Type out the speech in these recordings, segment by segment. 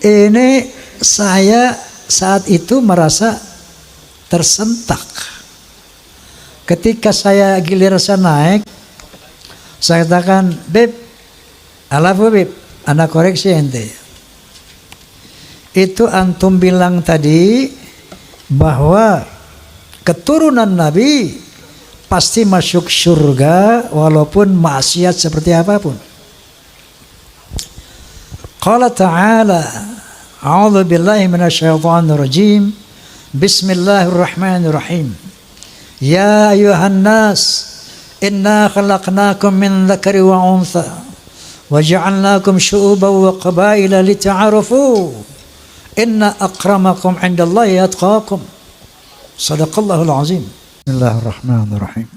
Ini saya saat itu merasa tersentak. Ketika saya giliran naik, saya katakan, Beb, alafu Beb, anak koreksi ente. Itu antum bilang tadi bahwa keturunan Nabi pasti masuk surga walaupun maksiat seperti apapun. Qala ta'ala, a'udzu billahi minasyaitonir rajim. Bismillahirrahmanirrahim. Ya ayuhan nas, inna khalaqnakum min dzakari wa untha wa ja'alnakum syu'uban wa qabaila lita'arafu. Inna akramakum 'indallahi atqakum. Shadaqallahul azim. Bismillahirrahmanirrahim.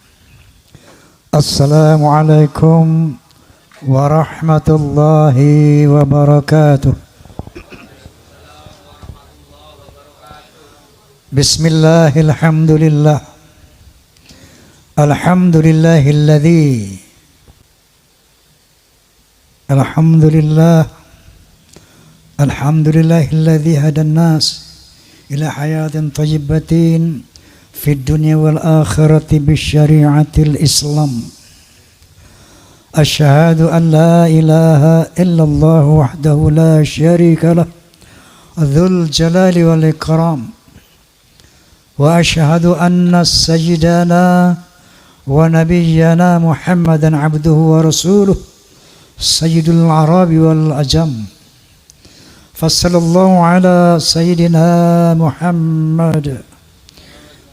Assalamualaikum warahmatullahi wabarakatuh. Bismillahirrahmanirrahim. Alhamdulillahilladzi hadan nas ila hayatin thayyibatin fid dunya wal akhirati bisyari'atil Islam. Asyhadu an la ilaha illallah wahdahu la syarika lah dzul jalali wal ikram. Wa asyhadu anna sayyidana wa nabiyyana Muhammadan abduhu wa rasuluh sayyidul arabi wal ajam. Fassallallahu ala sayyidina Muhammad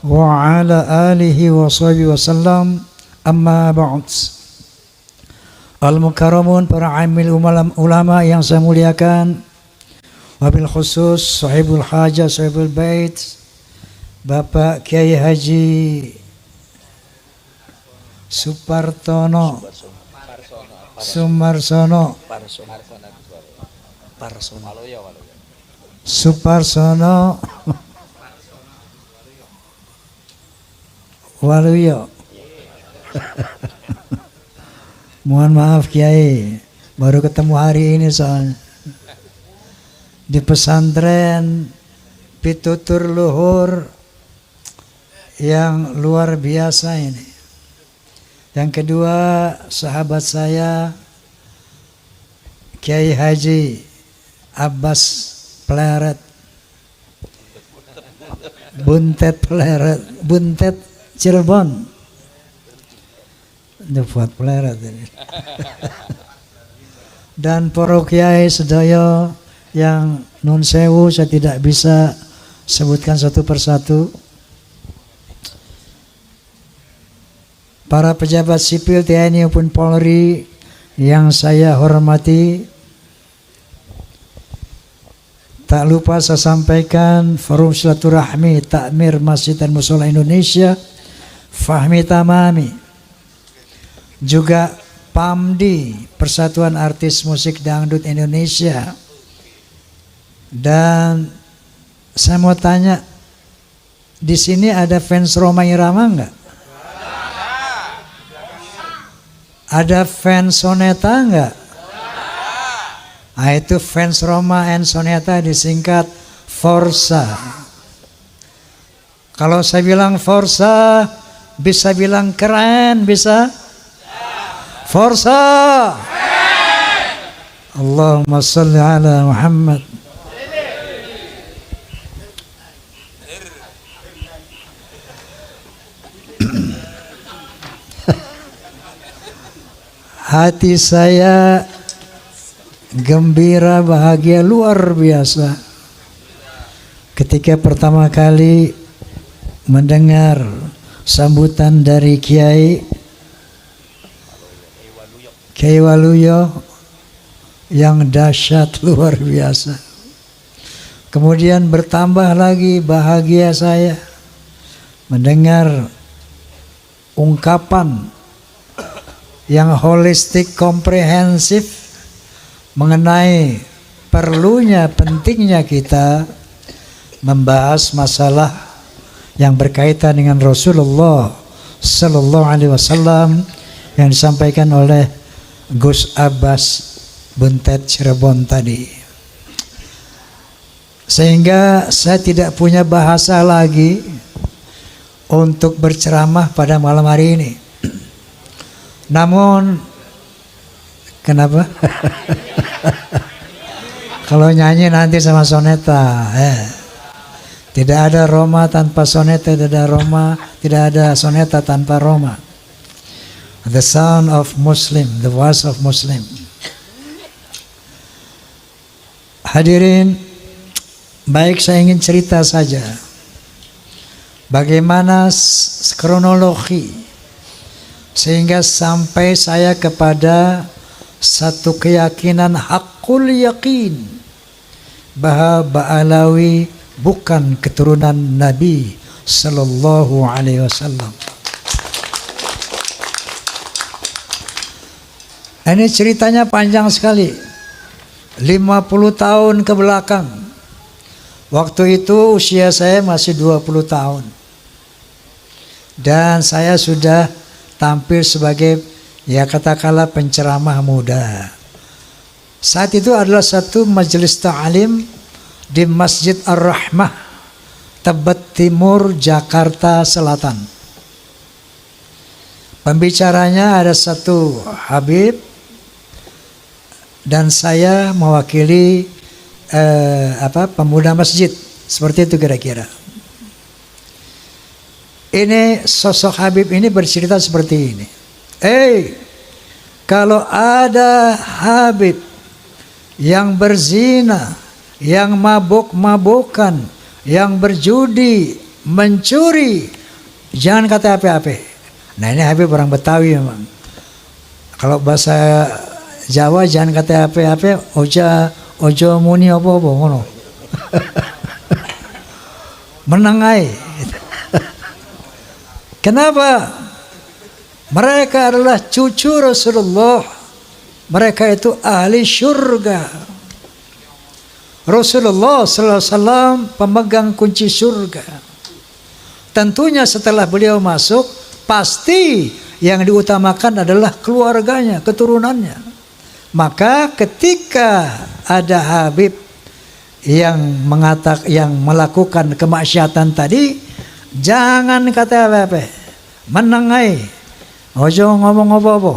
wa ala alihi wa sahbihi wa sallam. Amma ba'd. Al-mukarramun, para amil ulama yang saya muliakan, wabil khusus sahibul hajah, sahibul bait, Bapak Kiai Haji Sumarsono Waluyo. Mohon maaf Kiai, baru ketemu hari ini soalnya. Di pesantren pitutur luhur yang luar biasa ini. Yang kedua, sahabat saya Kiai Haji Abbas Pleret, Buntet Pleret, Buntet Cirebon. Ini buat Pleret ini. Dan para kiai sedaya yang nun sewu, saya tidak bisa sebutkan satu persatu. Para pejabat sipil TNI maupun Polri yang saya hormati, tak lupa saya sampaikan Forum Silaturahmi Takmir Masjid dan Mushola Indonesia, Fahmi Tamami, juga PAMDI, Persatuan Artis Musik Dangdut Indonesia. Dan saya mau tanya, di sini ada fans Rhoma Irama enggak? Ada fans Soneta enggak? Nah, itu fans Rhoma and Soneta disingkat Forza. Kalau saya bilang Forza, bisa bilang keren, bisa? Forza. Allahumma salli ala Muhammad. Hati saya gembira, bahagia luar biasa ketika pertama kali mendengar sambutan dari Kiai Waluyo yang dahsyat luar biasa. Kemudian bertambah lagi bahagia saya mendengar ungkapan yang holistik, komprehensif mengenai perlunya, pentingnya kita membahas masalah yang berkaitan dengan Rasulullah Sallallahu Alaihi Wasallam yang disampaikan oleh Gus Abbas Buntet Cirebon tadi. sehingga saya tidak punya bahasa lagi untuk berceramah pada malam hari ini. Namun kenapa? Kalau nyanyi nanti sama soneta, tidak ada Roma tanpa soneta, tidak ada Roma, tidak ada soneta tanpa Roma. The sound of Muslim, the voice of Muslim. Hadirin, baik, saya ingin cerita saja bagaimana kronologi sehingga sampai saya kepada satu keyakinan hakul yakin bahwa Ba'alawi bukan keturunan Nabi Sallallahu Alaihi Wasallam. Ini ceritanya panjang sekali, 50 tahun ke belakang. Waktu itu usia saya masih 20 tahun. Dan saya sudah tampil sebagai, ya katakanlah, penceramah muda. Saat itu adalah satu majelis ta'lim di Masjid Ar-Rahmah, Tebet Timur, Jakarta Selatan. Pembicaranya ada satu Habib, dan saya mewakili pemuda masjid, seperti itu kira-kira. Ini sosok Habib ini bercerita seperti ini. Kalau ada Habib yang berzina, yang mabuk-mabukan, yang berjudi, mencuri, jangan kata apa-apa. Nah, ini Habib orang Betawi memang. Kalau bahasa Jawa jangan kata apa-apa, ojo muni apa-apa ngono. Menengai. Kenapa? Mereka adalah cucu Rasulullah. Mereka itu ahli surga. Rasulullah sallallahu alaihi wasallam pemegang kunci surga. Tentunya setelah beliau masuk, pasti yang diutamakan adalah keluarganya, keturunannya. Maka ketika ada Habib yang melakukan kemaksiatan tadi, jangan kata apa-apa, menengai, ojo ngomong apa-apa.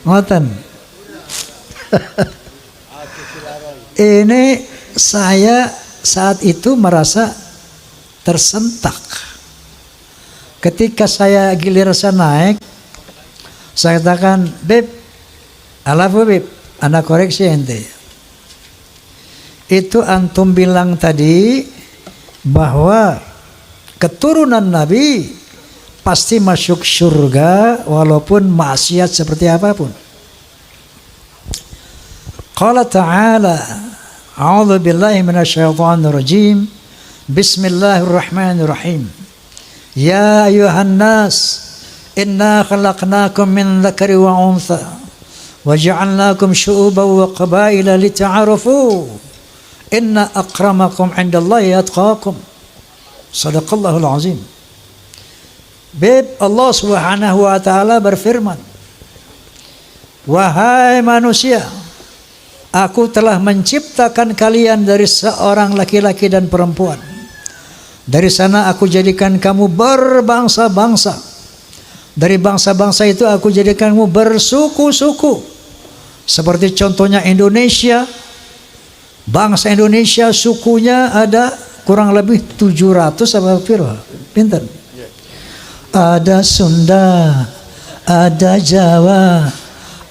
Ngoten. Ini saya saat itu merasa tersentak. Ketika saya giliran naik, saya katakan, Beb, alafu Beb, anak koreksi ente. Itu antum bilang tadi bahwa keturunan Nabi pasti masuk surga walaupun maksiat seperti apapun. Qala ta'ala, a'udzu billahi minasyaitonir rajim. Bismillahirrahmanirrahim. Ya ayuhan nas, inna khalaqnakum min dzakari wa untha wa ja'alnakum syu'uban wa qabaila lita'arafu inna akramakum 'indallahi atqakum. Shadaqallahul azim. Beb, Allah Subhanahu wa taala berfirman, wahai manusia, aku telah menciptakan kalian dari seorang laki-laki dan perempuan. Dari sana aku jadikan kamu berbangsa-bangsa. Dari bangsa-bangsa itu aku jadikanmu bersuku-suku. Seperti contohnya Indonesia. Bangsa Indonesia sukunya ada kurang lebih 700 apa piro? Pinten? Ada Sunda, ada Jawa,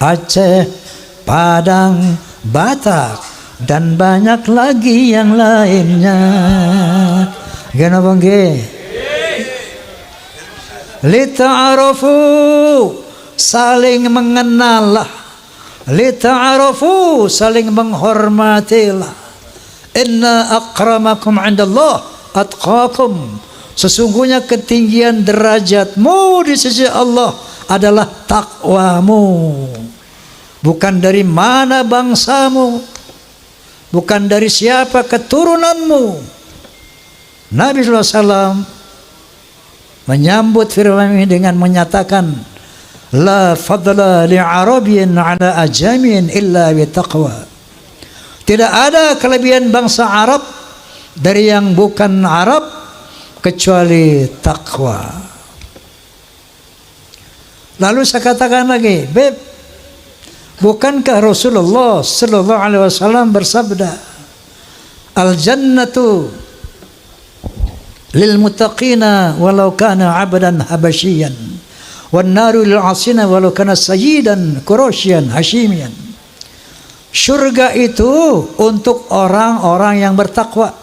Aceh, Padang, Batak, dan banyak lagi yang lainnya. Kenapa nggih? Lita'arafu, saling mengenallah. Lita'arafu, saling menghormatilah. Inna akramakum 'indallah atqakum. Sesungguhnya ketinggian derajatmu di sisi Allah adalah takwamu. Bukan dari mana bangsamu, bukan dari siapa keturunanmu. Nabi SAW menyambut firman ini dengan menyatakan, la fadla li arabiyyin ala ajamin illa bi taqwa. Tidak ada kelebihan bangsa Arab dari yang bukan Arab kecuali takwa. Lalu saya katakan lagi, Beb, bukankah Rasulullah sallallahu alaihi wasallam bersabda, "Al-jannatu lil muttaqina walau kana 'abdan habasyian, wan naru lil 'asina walau kana sayyidan quraisyan hashimian." Surga itu untuk orang-orang yang bertakwa,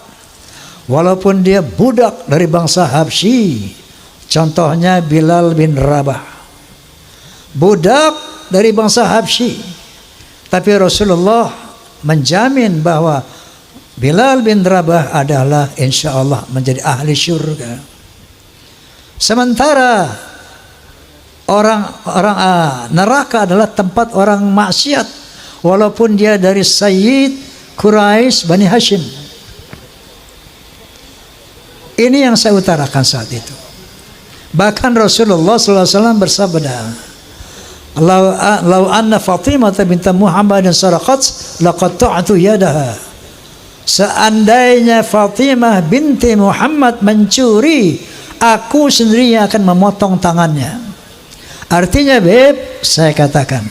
walaupun dia budak dari bangsa Habsyi. Contohnya Bilal bin Rabah, budak dari bangsa Habsyi, tapi Rasulullah menjamin bahwa Bilal bin Rabah adalah insya Allah menjadi ahli surga. Sementara orang neraka adalah tempat orang maksiat, walaupun dia dari Sayyid Quraisy Bani Hashim. Ini yang saya utarakan saat itu. Bahkan Rasulullah SAW bersabda, "Lau anna Fatimah binti Muhammadin saraqat laqatta'tu yadaha." Seandainya Fatimah binti Muhammad mencuri, aku sendiri akan memotong tangannya. Artinya, Beb, saya katakan,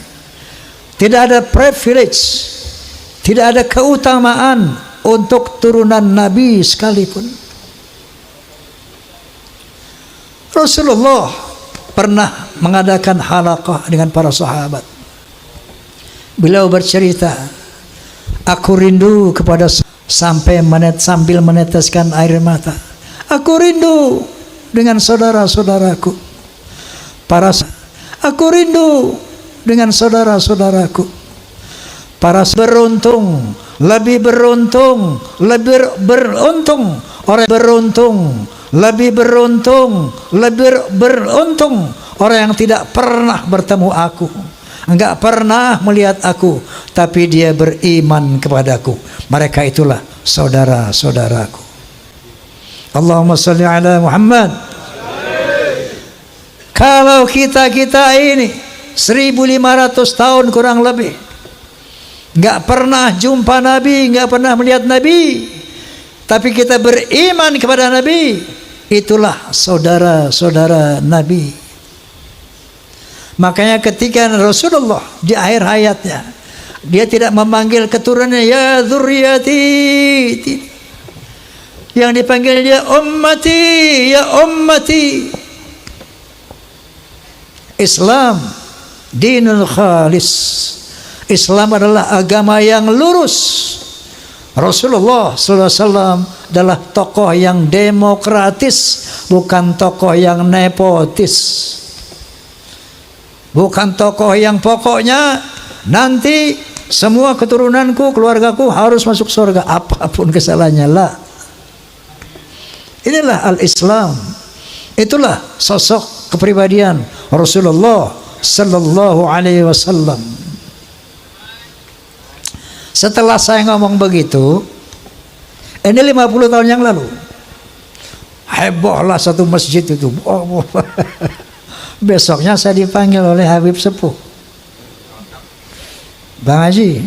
tidak ada privilege, tidak ada keutamaan untuk turunan Nabi sekalipun. Rasulullah pernah mengadakan halaqah dengan para sahabat. Beliau bercerita, aku rindu kepada sampai sambil meneteskan air mata. Aku rindu dengan saudara-saudaraku. Aku rindu dengan saudara-saudaraku. Para beruntung, lebih beruntung, lebih beruntung, orang beruntung, lebih beruntung, lebih beruntung orang yang tidak pernah bertemu aku, enggak pernah melihat aku, tapi dia beriman kepadaku. Mereka itulah saudara-saudaraku. Allahumma salli ala Muhammad. Kalau kita ini 1500 tahun kurang lebih nggak pernah jumpa Nabi, nggak pernah melihat Nabi, tapi kita beriman kepada Nabi, itulah saudara-saudara Nabi. Makanya ketika Rasulullah di akhir hayatnya, dia tidak memanggil keturunannya ya dzurriyyati, yang dipanggil dia ummati, ya ummati. Islam dinul khalis. Islam adalah agama yang lurus. Rasulullah SAW adalah tokoh yang demokratis, bukan tokoh yang nepotis, bukan tokoh yang pokoknya nanti semua keturunanku, keluargaku harus masuk surga apapun kesalahannya. Lah, inilah al-Islam. Itulah sosok kepribadian Rasulullah sallallahu alaihi wasallam. Setelah saya ngomong begitu, ini 50 tahun yang lalu, hebohlah satu masjid itu. Besoknya saya dipanggil oleh Habib Sepuh, Bang Haji,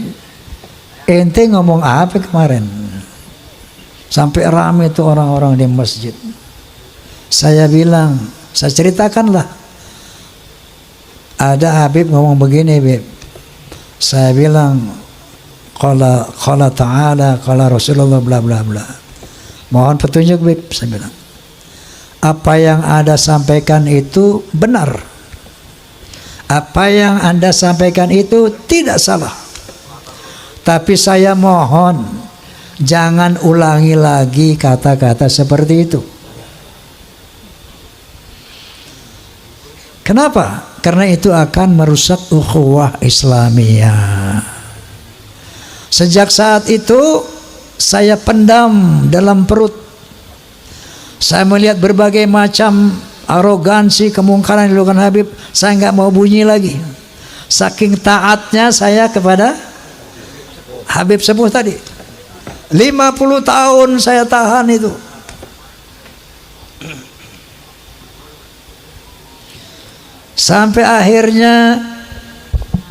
ente ngomong apa kemarin sampai ramai itu orang-orang di masjid? Saya bilang, saya ceritakanlah, ada Habib ngomong begini, Beb. Saya bilang, qala ta'ala, qala Rasulullah, bla bla bla. Mohon petunjuk, Beb. Saya bilang, apa yang Anda sampaikan itu benar, apa yang Anda sampaikan itu tidak salah, tapi saya mohon jangan ulangi lagi kata-kata seperti itu. Kenapa? Karena itu akan merusak ukhuwah Islamiyah. Sejak saat itu saya pendam dalam perut. Saya melihat berbagai macam arogansi, kemungkaran yang dilakukan Habib. Saya nggak mau bunyi lagi. Saking taatnya saya kepada Habib Sepuh tadi. 50 tahun saya tahan itu. Sampai akhirnya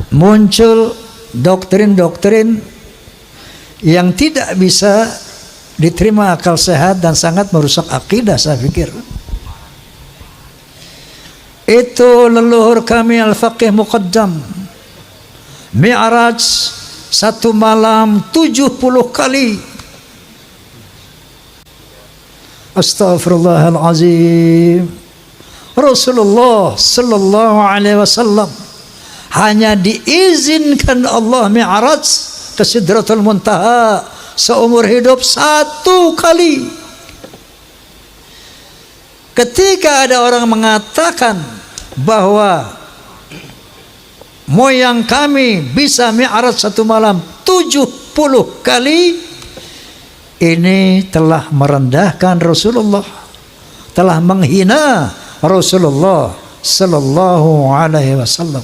muncul doktrin-doktrin yang tidak bisa diterima akal sehat dan sangat merusak akidah, saya pikir. Itu leluhur kami Al-Faqih Muqaddam, Mi'raj satu malam 70 kali. Astaghfirullahalazim. Rasulullah sallallahu alaihi wasallam hanya diizinkan Allah Mi'raj ke Sidratul Muntaha seumur hidup 1 kali. Ketika ada orang mengatakan bahwa moyang kami bisa Mi'raj 1 malam 70 kali, ini telah merendahkan Rasulullah, telah menghina Rasulullah sallallahu alaihi wasallam.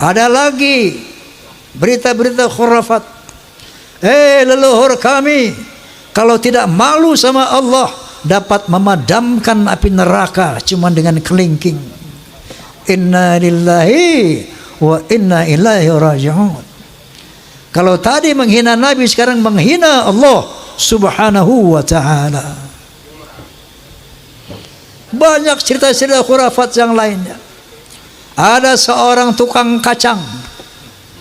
Ada lagi berita-berita khurafat. Leluhur kami kalau tidak malu sama Allah dapat memadamkan api neraka cuma dengan kelingking. Inna lillahi wa inna ilaihi raji'un. Kalau tadi menghina Nabi, sekarang menghina Allah subhanahu wa ta'ala. Banyak cerita-cerita khurafat yang lainnya. Ada seorang tukang kacang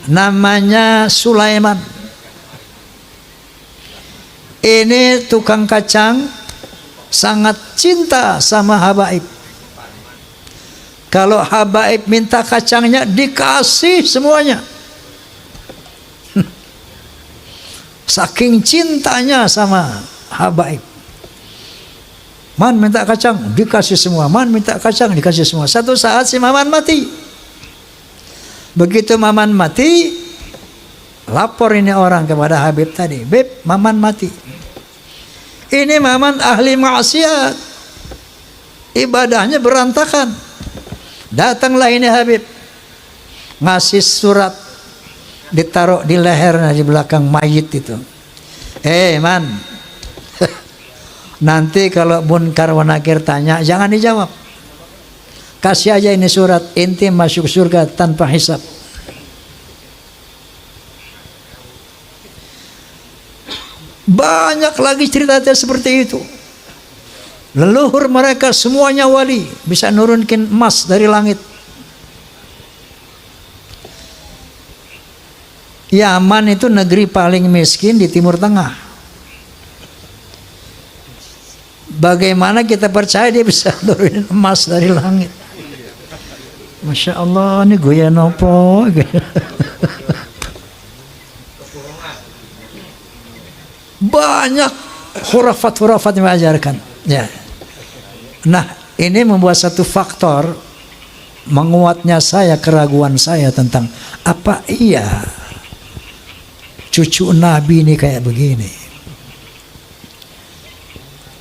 namanya Sulaiman. Ini tukang kacang sangat cinta sama habaib. Kalau habaib minta kacangnya dikasih semuanya. Saking cintanya sama habaib. Man minta kacang dikasih semua, man minta kacang dikasih semua. Satu saat si Maman mati. Begitu Maman mati, lapor ini orang kepada Habib tadi, Beb, Maman mati. Ini Maman ahli maksiat, ibadahnya berantakan. Datanglah ini Habib, ngasih surat, ditaruh di lehernya di belakang mayit itu. Man, nanti kalau Munkar wa Nakir tanya, jangan dijawab. Kasih aja ini surat, inti masuk surga tanpa hisab. Banyak lagi cerita seperti itu. Leluhur mereka semuanya wali, bisa nurunkin emas dari langit. Yaman itu negeri paling miskin di Timur Tengah. Bagaimana kita percaya dia bisa nurunin emas dari langit? Masya Allah, ini goyang apa? Banyak khurafat-khurafat yang mengajarkan. Ya. Nah, ini membuat satu faktor menguatnya saya, keraguan saya tentang apa iya cucu Nabi ini kayak begini.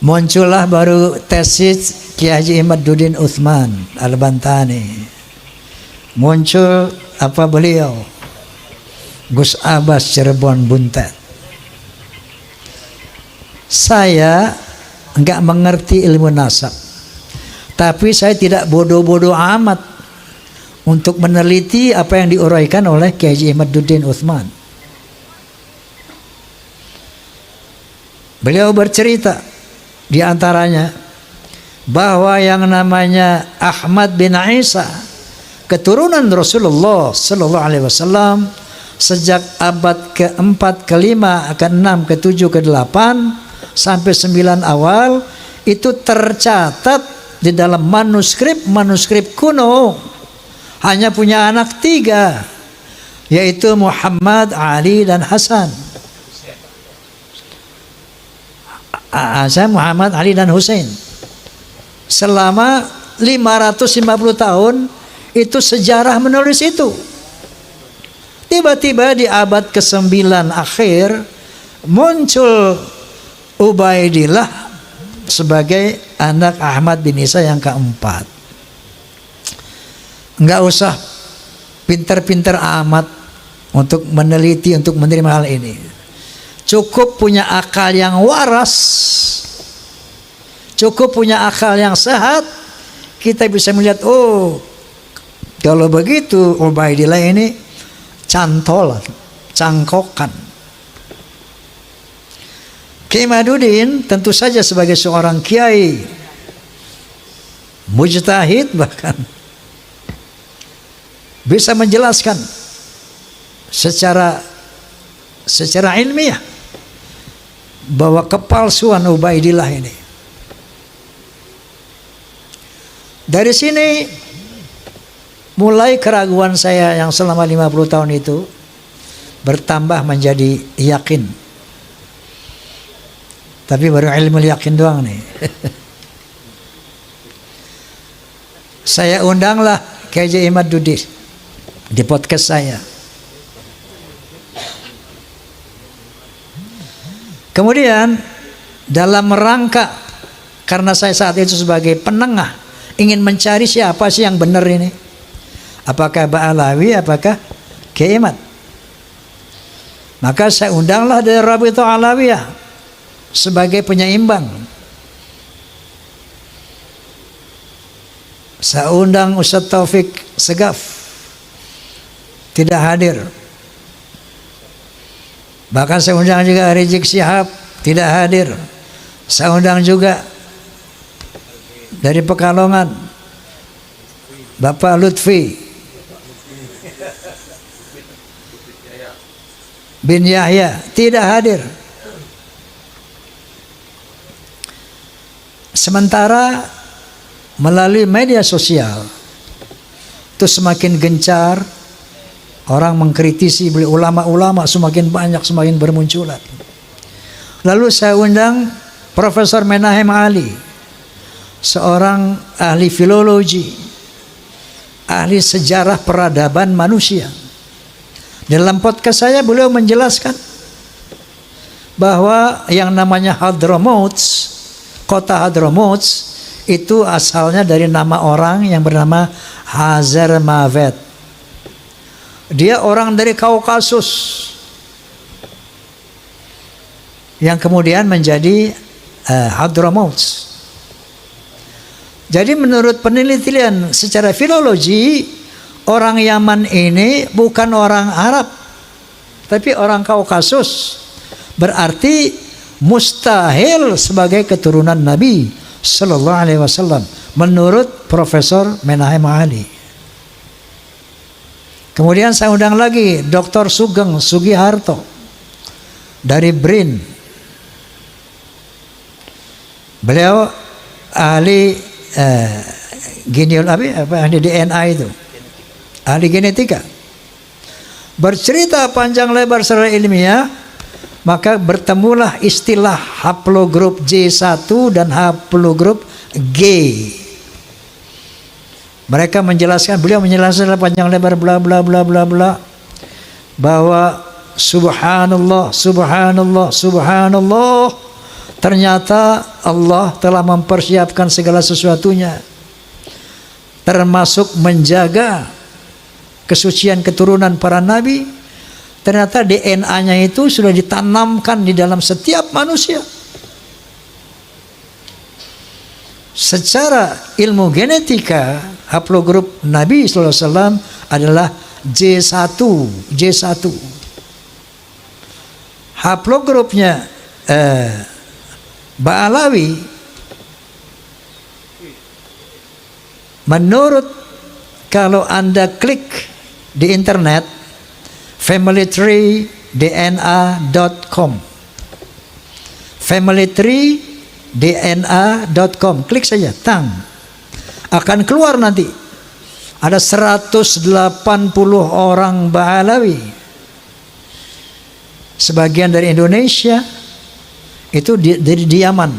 Muncullah baru tesis Kiai Haji Imaduddin Utsman Al-Bantani. Muncul apa beliau? Gus Abbas Cirebon Buntet. Saya enggak mengerti ilmu nasab, tapi saya tidak bodoh-bodoh amat untuk meneliti apa yang diuraikan oleh Kiai Haji Imaduddin Utsman. Beliau bercerita di antaranya bahwa yang namanya Ahmad bin Isa, keturunan Rasulullah sallallahu alaihi wasallam, sejak abad ke-4, ke-5, ke-6, ke-7, ke-8 sampai 9 awal itu tercatat di dalam manuskrip kuno. Hanya punya anak 3, yaitu Muhammad, Ali, dan Hasan. Muhammad, Ali, dan Hussein. Selama 550 tahun itu sejarah menulis itu. Tiba-tiba di abad ke-9 akhir muncul Ubaidillah sebagai anak Ahmad bin Isa yang keempat. Enggak usah pinter-pinter amat untuk meneliti, untuk menerima hal ini. Cukup punya akal yang waras, cukup punya akal yang sehat, kita bisa melihat, oh kalau begitu Ubaidillah ini cangkokan. Kiai Imaduddin tentu saja sebagai seorang kiai mujtahid, bahkan bisa menjelaskan secara ilmiah bahwa kepalsuan Ubaidillah ini. Dari sini mulai keraguan saya yang selama 50 tahun itu bertambah menjadi yakin. Tapi baru ilmu yakin doang nih. Saya undanglah Kiai Imaduddin di podcast saya. Kemudian dalam rangka, karena saya saat itu sebagai penengah ingin mencari siapa sih yang benar ini, apakah Ba'alawi, apakah Kiai Imad, maka saya undanglah dari Rabithah Alawiyah sebagai penyeimbang. Saya undang Ustaz Taufik Segaf, tidak hadir. Bahkan saya undang juga Rizik Syihab, tidak hadir. Saya undang juga dari Pekalongan Bapak Lutfi bin Yahya, tidak hadir. Sementara melalui media sosial itu semakin gencar, orang mengkritisi beliau, ulama-ulama semakin banyak, semakin bermunculan. Lalu saya undang Profesor Menahem Ali, seorang ahli filologi, ahli sejarah peradaban manusia. Dalam podcast saya beliau menjelaskan bahwa yang namanya Hadramaut, kota Hadramaut itu asalnya dari nama orang yang bernama Hazar Mavet. Dia orang dari Kaukasus yang kemudian menjadi Hadramaut. Jadi menurut penelitian secara filologi, orang Yaman ini bukan orang Arab, tapi orang Kaukasus. Berarti mustahil sebagai keturunan Nabi Sallallahu Alaihi Wasallam menurut Profesor Menahem Ali. Kemudian saya undang lagi Dr. Sugeng Sugiharto dari BRIN. Beliau ahli ahli DNA itu, ahli genetika. Bercerita panjang lebar secara ilmiah, maka bertemulah istilah haplogrup J1 dan haplogrup G. Mereka menjelaskan, beliau menjelaskan panjang lebar bla bla bla bla bla, bahwa subhanallah, subhanallah, subhanallah, ternyata Allah telah mempersiapkan segala sesuatunya, termasuk menjaga kesucian keturunan para nabi. Ternyata DNA-nya itu sudah ditanamkan di dalam setiap manusia. Secara ilmu genetika, haplogrup Nabi sallallahu alaihi wasallam adalah J1. Haplogrupnya Ba'alawi, menurut, kalau Anda klik di internet familytreedna.com, familytreedna.com, klik saja, akan keluar nanti ada 180 orang Ba'alawi, sebagian dari Indonesia, itu dari Yaman,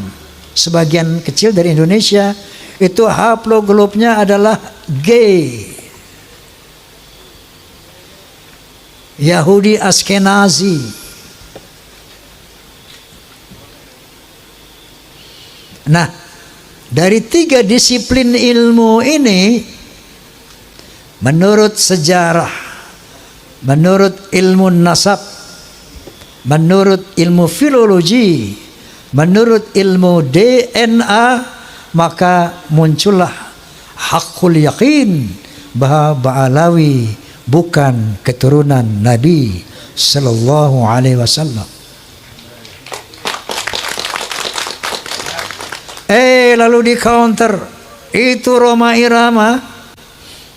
sebagian kecil dari Indonesia, itu haplogrupnya adalah G, Yahudi Askenazi. Nah, dari 3 disiplin ilmu ini, menurut sejarah, menurut ilmu nasab, menurut ilmu filologi, menurut ilmu DNA, maka muncullah hakul yakin bahwa Ba'alawi bukan keturunan Nabi sallallahu alaihi wasallam. Lalu di counter itu Roma Irama.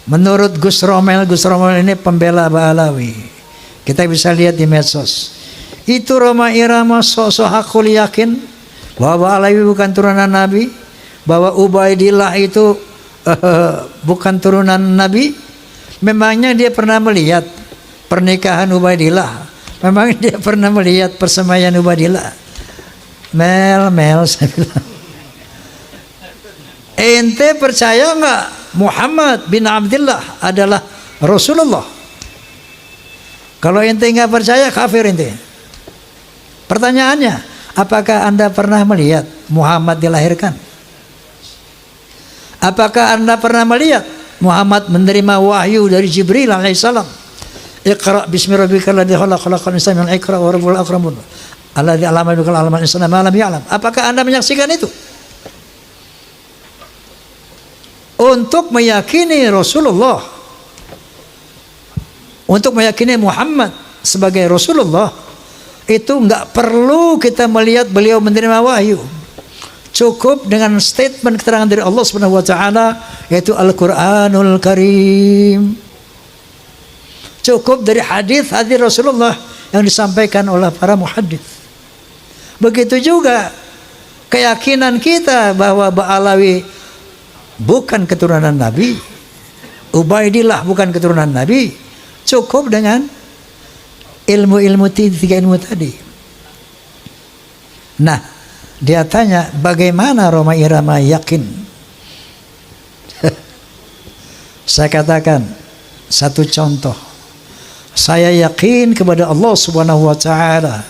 Menurut Gus Romel ini pembela Ba'alawi. Kita bisa lihat di medsos. Itu Roma Irama sok-sok hakul yakin bahwa Ba'alawi bukan turunan Nabi, bahwa Ubaidillah itu bukan turunan Nabi. Memangnya dia pernah melihat pernikahan Ubaidillah? Memangnya dia pernah melihat persemaian Ubaidillah? Mel saya bilang, ente percaya nggak Muhammad bin Abdullah adalah Rasulullah? Kalau ente nggak percaya, kafir ente. Pertanyaannya, apakah anda pernah melihat Muhammad dilahirkan? Apakah anda pernah melihat Muhammad menerima wahyu dari Jibril alaihissalam? Iqra bismi rabbikal ladzi khalaq, khalaqal insana min 'alaq wa rabbul akramun alladzi 'allama bil qalam 'allama al-insana ma lam ya'lam. Apakah anda menyaksikan itu? Untuk meyakini Rasulullah, untuk meyakini Muhammad sebagai Rasulullah, itu nggak perlu kita melihat beliau menerima wahyu. Cukup dengan statement keterangan dari Allah Subhanahu wa taala, yaitu Al-Qur'anul Karim. Cukup dari hadis Rasulullah yang disampaikan oleh para muhaddits. Begitu juga keyakinan kita bahwa Ba'alawi bukan keturunan Nabi, Ubaidillah bukan keturunan Nabi. Cukup dengan ilmu-ilmu tiga ilmu tadi. Nah, dia tanya, bagaimana Roma Irama yakin? Saya katakan satu contoh. Saya yakin kepada Allah Subhanahu wa taala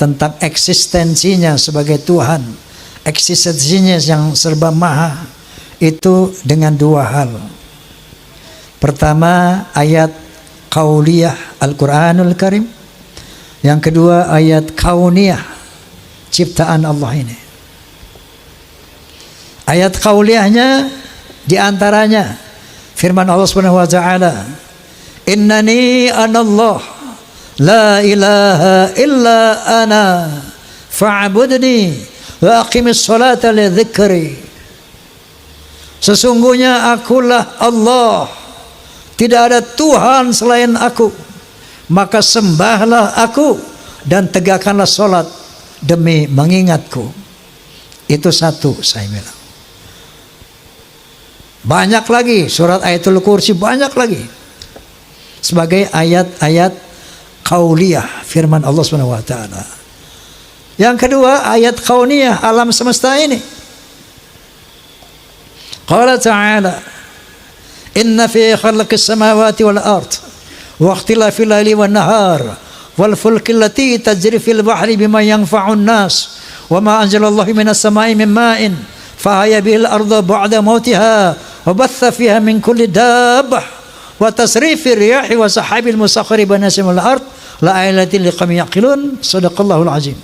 tentang eksistensinya sebagai Tuhan, eksistensinya yang serba maha, itu dengan dua hal. Pertama, ayat qauliyah Al-Qur'anul Karim. Yang kedua, ayat kauniyah, ciptaan Allah ini. Ayat qauliyahnya diantaranya firman Allah Subhanahu wa taala, innani anallah la ilaha illa ana fa'budni wa aqimis salata li dzikri. Sesungguhnya akulah Allah, tidak ada Tuhan selain aku, maka sembahlah aku dan tegakkanlah solat demi mengingatku. Itu satu, saya bilang. Banyak lagi surat Ayatul Kursi, banyak lagi sebagai ayat-ayat qauliyah firman Allah Subhanahu wa taala. Yang kedua, ayat kauniyah alam semesta ini. Qala ta'ala, inna fi khalqis samawati wal ard wa ikhtilafil laili wan nahar wal fulki allati tajri fil bahri bima yanfa'un nas wa ma anzalallahu minas samai min ma'in fahaya bil arda ba'da mautiha wa batha fiha min kulli dabbah wa tasrifir riyahi wa sahabil musakhkhari baina samawati wal ard la ayatin liqaumin yaqilun. Shadaqallahul azim.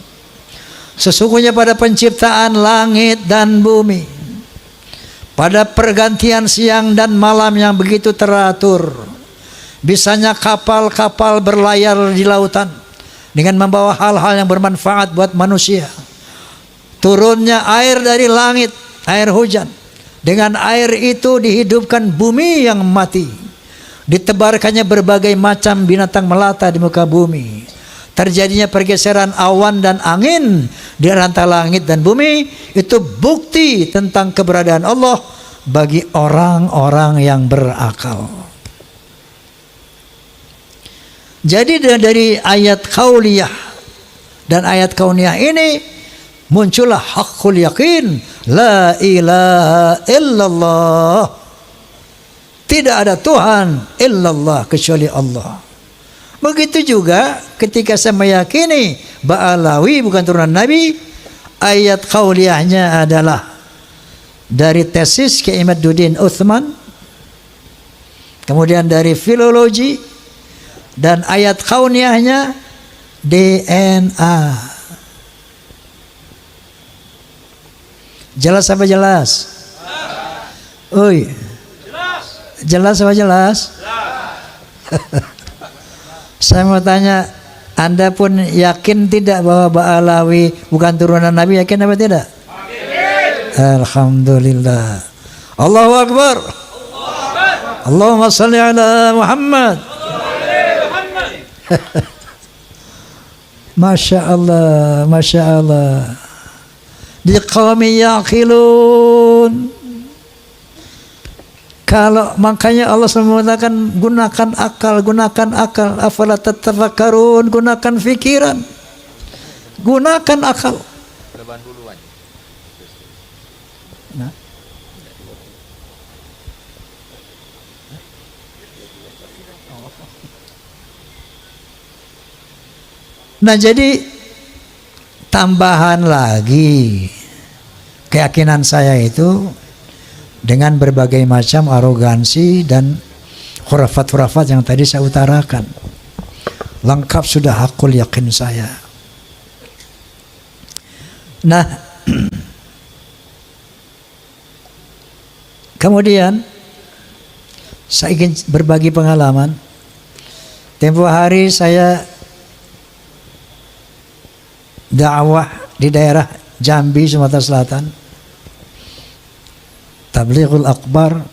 Sesungguhnya pada penciptaan langit dan bumi, pada pergantian siang dan malam yang begitu teratur, bisanya kapal-kapal berlayar di lautan dengan membawa hal-hal yang bermanfaat buat manusia, turunnya air dari langit, air hujan, dengan air itu dihidupkan bumi yang mati, ditebarkannya berbagai macam binatang melata di muka bumi, terjadinya pergeseran awan dan angin di antara langit dan bumi. Itu bukti tentang keberadaan Allah bagi orang-orang yang berakal. Jadi dari ayat qauliyah dan ayat kauniyah ini muncullah haqqul yakin, la ilaha illallah, tidak ada Tuhan illallah kecuali Allah. Begitu juga ketika saya meyakini Ba'alawi bukan turunan Nabi, ayat qauliyahnya adalah dari tesis Kiai Imaduddin Utsman, kemudian dari filologi, dan ayat kauniyahnya DNA. Jelas apa jelas? Oi. Jelas apa jelas? Saya mau tanya, Anda pun yakin tidak bahwa Ba'alawi bukan turunan Nabi? Yakin apa tidak? Alhamdulillah. Allahu Akbar. Allahumma salli ala Muhammad. Masya Allah, Masya Allah. Biqawmi yaqilun. Kalau makanya Allah SWT mengatakan gunakan akal, afala tatafakkarun, gunakan fikiran, gunakan akal. Nah jadi tambahan lagi keyakinan saya itu dengan berbagai macam arogansi dan khurafat-khurafat yang tadi saya utarakan. Lengkap sudah hakul yakin saya. Nah, kemudian saya ingin berbagi pengalaman. Tempo hari saya dakwah di daerah Jambi, Sumatera Selatan. Tablighul Akbar.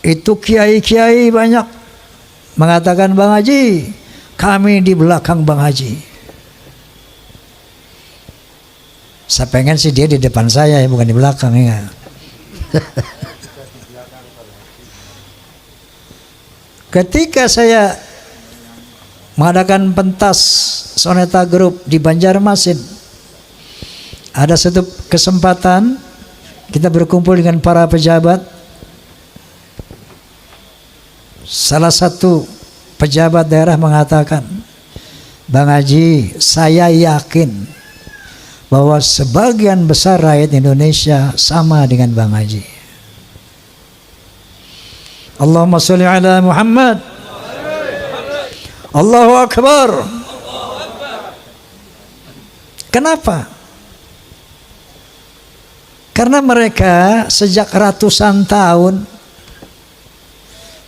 Itu kiai-kiai banyak mengatakan, Bang Haji, kami di belakang Bang Haji. Saya pengen sih dia di depan saya ya, bukan di belakang ya. Ketika saya mengadakan pentas Soneta Group di Banjarmasin, ada satu kesempatan kita berkumpul dengan para pejabat. Salah satu pejabat daerah mengatakan, Bang Haji, saya yakin bahwa sebagian besar rakyat Indonesia sama dengan Bang Haji. Allahumma sholli ala Muhammad. Allahu Akbar. Kenapa? Karena mereka sejak ratusan tahun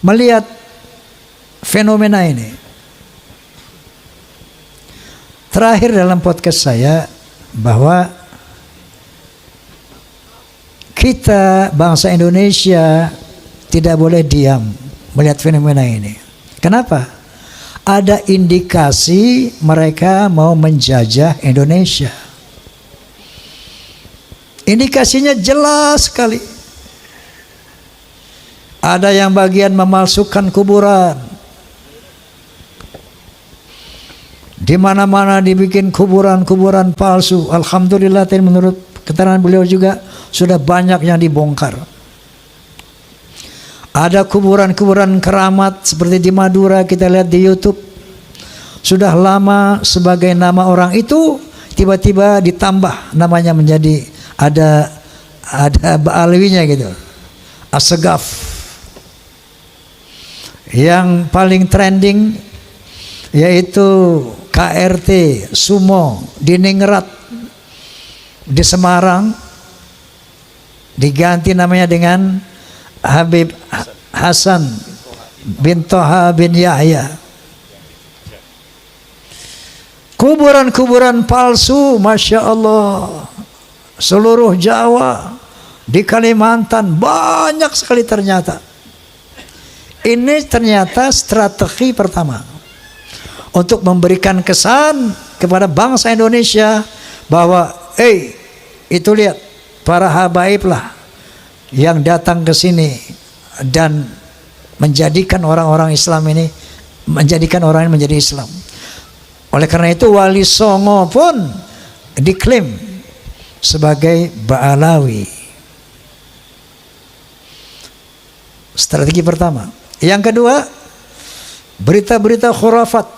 melihat fenomena ini. Terakhir dalam podcast saya bahwa kita bangsa Indonesia tidak boleh diam melihat fenomena ini. Kenapa? Ada indikasi mereka mau menjajah Indonesia. Indikasinya jelas sekali. Ada yang bagian memalsukan kuburan. Di mana-mana dibikin kuburan-kuburan palsu. Alhamdulillah, menurut keterangan beliau juga sudah banyak yang dibongkar. Ada kuburan-kuburan keramat seperti di Madura, kita lihat di YouTube. Sudah lama sebagai nama orang itu tiba-tiba ditambah namanya menjadi ada Ba'alawinya gitu. Assegaf. Yang paling trending yaitu KRT Sumo di Ningrat di Semarang diganti namanya dengan Habib Hasan bin Toha bin Yahya. Kuburan-kuburan palsu, Masya Allah, seluruh Jawa, di Kalimantan banyak sekali ternyata. Ini ternyata strategi pertama untuk memberikan kesan kepada bangsa Indonesia bahwa itu lihat para habaib lah yang datang ke sini dan menjadikan orang-orang Islam ini, menjadikan orang ini menjadi Islam. Oleh karena itu Wali Songo pun diklaim sebagai Ba'alawi. Strategi pertama. Yang kedua, berita-berita khurafat,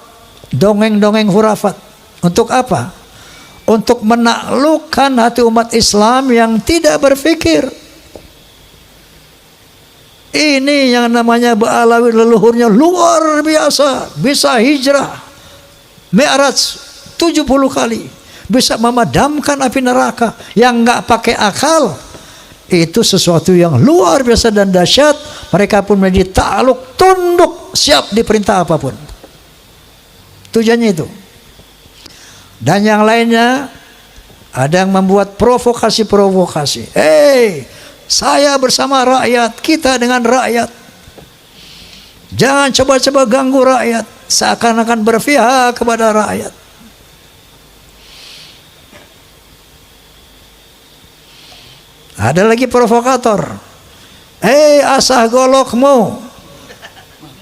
dongeng-dongeng khurafat. Untuk apa? Untuk menaklukkan hati umat Islam yang tidak berpikir. Ini yang namanya Ba'alawi, leluhurnya luar biasa, bisa hijrah Mi'raj 70 kali, bisa memadamkan api neraka yang nggak pakai akal. Itu sesuatu yang luar biasa dan dahsyat. Mereka pun menjadi takluk, tunduk, siap diperintah apapun. Tujuannya itu. Dan yang lainnya ada yang membuat provokasi-provokasi. Saya bersama rakyat, kita dengan rakyat. Jangan coba-coba ganggu rakyat, seakan-akan berpihak kepada rakyat. Ada lagi provokator. Asah golokmu,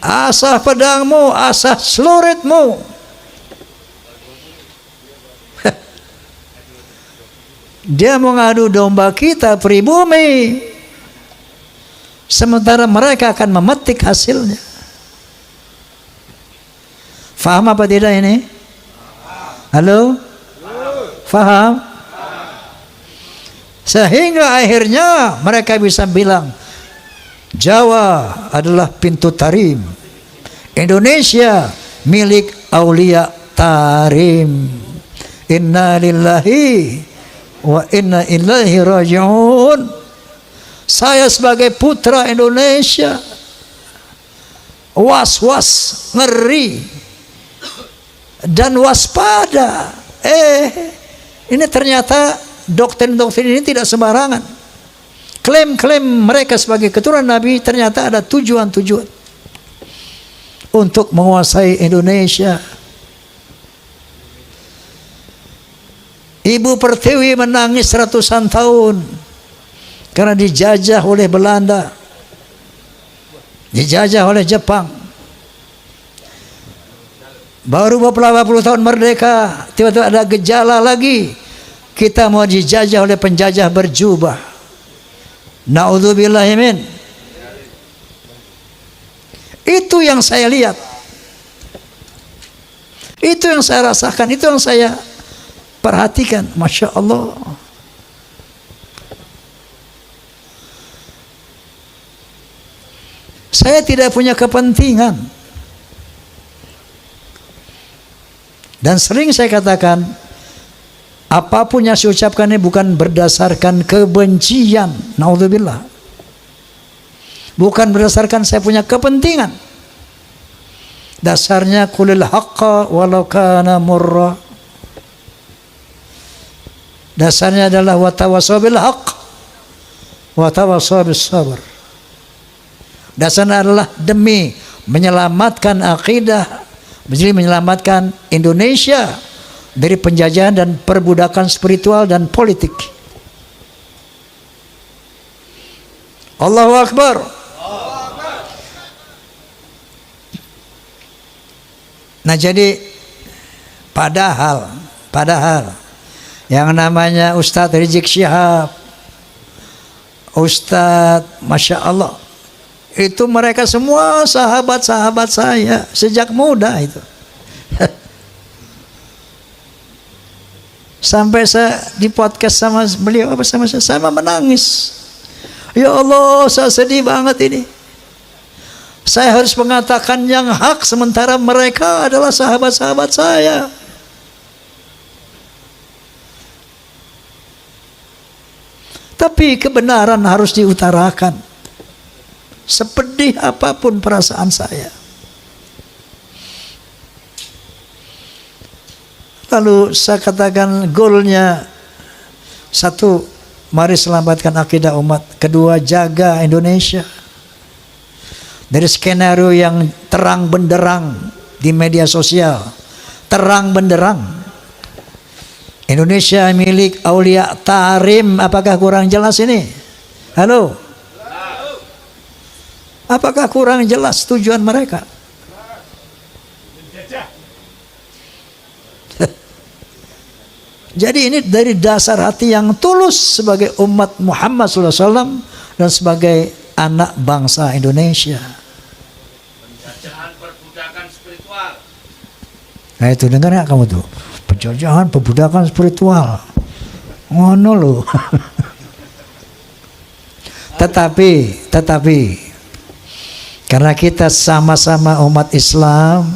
asah pedangmu, asah celuritmu. Dia mengadu domba kita pribumi, sementara mereka akan memetik hasilnya. Faham apa tidak ini? Halo? Faham? Sehingga akhirnya mereka bisa bilang, Jawa adalah pintu tarim, Indonesia milik Aulia Tarim. Inna lillahi wa inna ilaihi raji'un. Saya sebagai putra Indonesia was-was, ngeri dan waspada. Ini ternyata doktrin-doktrin ini tidak sembarangan. Klaim-klaim mereka sebagai keturunan Nabi ternyata ada tujuan-tujuan untuk menguasai Indonesia. Ibu Pertiwi menangis ratusan tahun karena dijajah oleh Belanda, dijajah oleh Jepang. Baru beberapa puluh tahun merdeka, tiba-tiba ada gejala lagi, kita mau dijajah oleh penjajah berjubah. Na'udzubillahimin. Itu yang saya lihat, itu yang saya rasakan, itu yang saya perhatikan. Masya Allah. Saya tidak punya kepentingan, dan sering saya katakan, apapun yang saya ucapkan ini bukan berdasarkan kebencian, naudzubillah. Bukan berdasarkan saya punya kepentingan. Dasarnya qulil haqqa walau kana murra. Dasarnya adalah watawassaw bil haqq watawassaw bis sabr. Dasarnya adalah demi menyelamatkan akidah, jadi menyelamatkan Indonesia dari penjajahan dan perbudakan spiritual dan politik. Allahu Akbar. Nah, jadi padahal yang namanya Ustadz Rizik Syihab, Ustadz Masya Allah, itu mereka semua sahabat-sahabat saya sejak muda itu. Sampai saya di podcast sama beliau bersama saya menangis. Ya Allah, saya sedih banget ini. Saya harus mengatakan yang hak sementara mereka adalah sahabat-sahabat saya. Tapi kebenaran harus diutarakan, sepedih apapun perasaan saya. Lalu saya katakan goalnya, satu, mari selamatkan akidah umat. Kedua, jaga Indonesia dari skenario yang terang benderang di media sosial. Terang benderang, Indonesia milik Aulia Tarim. Apakah kurang jelas ini? Halo? Apakah kurang jelas tujuan mereka? Jadi ini dari dasar hati yang tulus sebagai umat Muhammad SAW dan sebagai anak bangsa Indonesia. Penjajahan perbudakan spiritual. Nah itu dengar nggak kamu tuh? Penjajahan perbudakan spiritual. Ngono loh. Tetapi karena kita sama-sama umat Islam,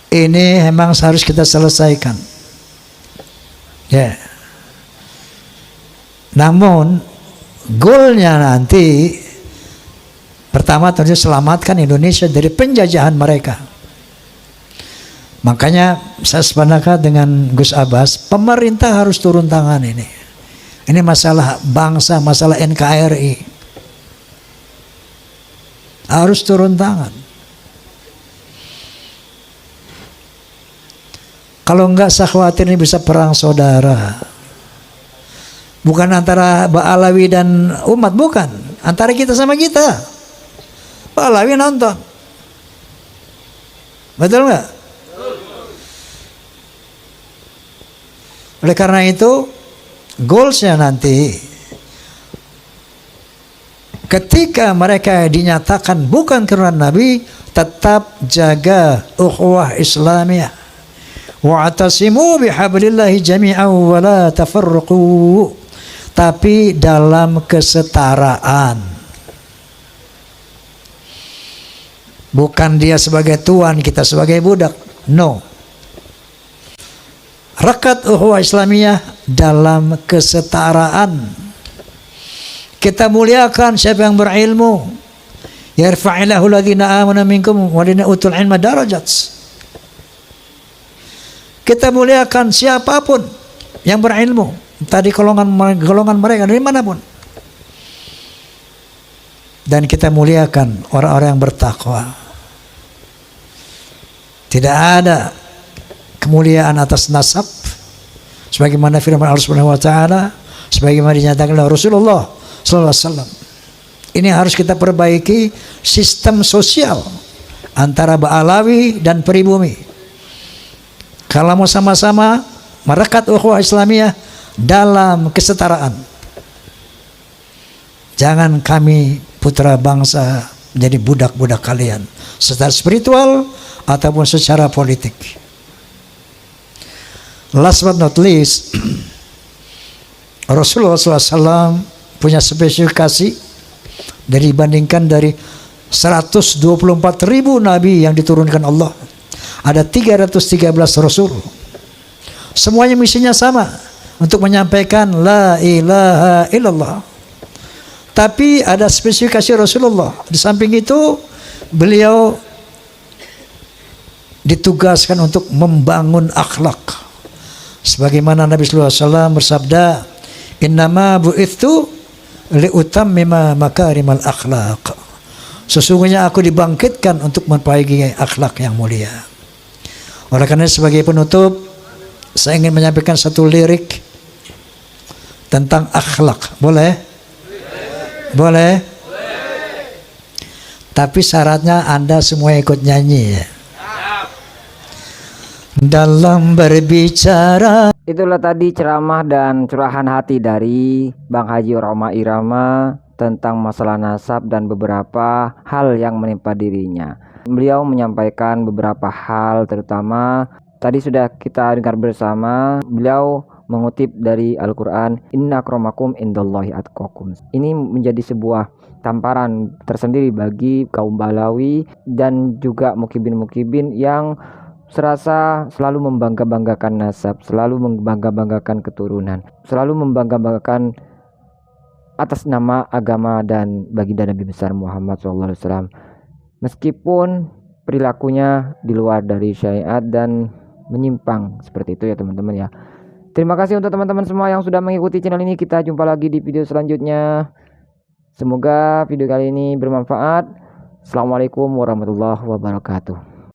ini memang harus kita selesaikan. Ya. Namun goalnya nanti pertama tentu selamatkan Indonesia dari penjajahan mereka. Makanya saya sependapat dengan Gus Abbas, pemerintah harus turun tangan ini. Ini masalah bangsa, masalah NKRI. Harus turun tangan. Kalau enggak saya khawatir ini bisa perang saudara. Bukan antara Ba'alawi dan umat, bukan. Antara kita sama kita. Ba'alawi nonton. Betul enggak? Oleh karena itu, goalsnya nanti ketika mereka dinyatakan bukan keturunan Nabi, tetap jaga ukhuwah Islamiyah. Wa'tasimu bihablillahi jami'an wa la tafarraqu. Tapi dalam kesetaraan. Bukan dia sebagai tuan, kita sebagai budak. No. Rakat ukhuwah Islamiyah dalam kesetaraan. Kita muliakan siapa yang berilmu. Yarfa'illahu alladhina amanu minkum walladhina utul ilma darajat. Kita muliakan siapapun yang berilmu, tadi golongan mereka dari manapun. Dan kita muliakan orang-orang yang bertakwa. Tidak ada kemuliaan atas nasab sebagaimana firman Allah Subhanahu wa taala, sebagaimana dinyatakan oleh Rasulullah sallallahu alaihi wasallam. Ini harus kita perbaiki sistem sosial antara Ba'alawi dan pribumi. Kalau mau sama-sama merekat ukhuwah Islamiyah dalam kesetaraan. Jangan kami putra bangsa menjadi budak-budak kalian secara spiritual ataupun secara politik. Last but not least, Rasulullah SAW punya spesifikasi dibandingkan dari 124.000 nabi yang diturunkan Allah. Ada 313 Rasul. Semuanya misinya sama, untuk menyampaikan la ilaha illallah. Tapi ada spesifikasi Rasulullah. Di samping itu, beliau ditugaskan untuk membangun akhlak. Sebagaimana Nabi sallallahu alaihi wasallam bersabda, "Innama bu'itsu liutammima makarimal akhlaq." Sesungguhnya aku dibangkitkan untuk memperbaiki akhlak yang mulia. Oleh karena sebagai penutup, saya ingin menyampaikan satu lirik tentang akhlak. Boleh? Boleh? Tapi syaratnya Anda semua ikut nyanyi ya. Dalam berbicara. Itulah tadi ceramah dan curahan hati dari Bang Haji Roma Irama tentang masalah nasab dan beberapa hal yang menimpa dirinya. Beliau menyampaikan beberapa hal, terutama tadi sudah kita dengar bersama, beliau mengutip dari Al-Quran, Inna akramakum indallahi atqakum. Ini menjadi sebuah tamparan tersendiri bagi kaum Ba'alawi dan juga mukibin-mukibin yang serasa selalu membangga-banggakan nasab, selalu membangga-banggakan keturunan, selalu membangga-banggakan atas nama agama dan baginda Nabi besar Muhammad SAW. Meskipun perilakunya di luar dari syariat dan menyimpang seperti itu ya teman-teman ya. Terima kasih untuk teman-teman semua yang sudah mengikuti channel ini. Kita jumpa lagi di video selanjutnya. Semoga video kali ini bermanfaat. Assalamualaikum warahmatullahi wabarakatuh.